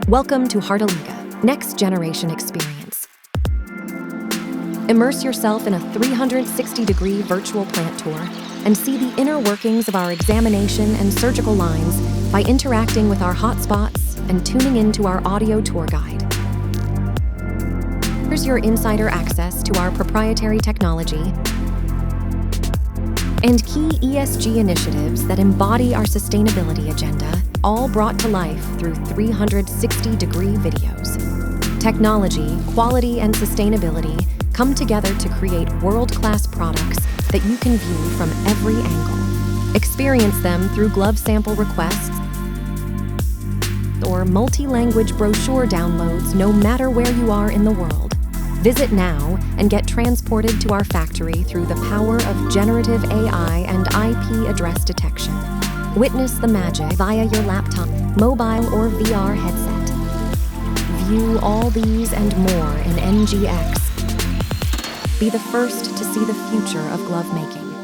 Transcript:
Welcome to Hartalega, next generation experience. Immerse yourself in a 360-degree virtual plant tour and see the inner workings of our examination and surgical lines by interacting with our hotspots and tuning into our audio tour guide. Here's your insider access to our proprietary technology and key ESG initiatives that embody our sustainability agenda, all brought to life through 360-degree videos. Technology, quality, and sustainability come together to create world-class products that you can view from every angle. Experience them through glove sample requests or multi-language brochure downloads no matter where you are in the world. Visit now and get transported to our factory through the power of generative AI and IP address detection. Witness the magic via your laptop, mobile, or VR headset. View all these and more in NGX. Be the first to see the future of glove making.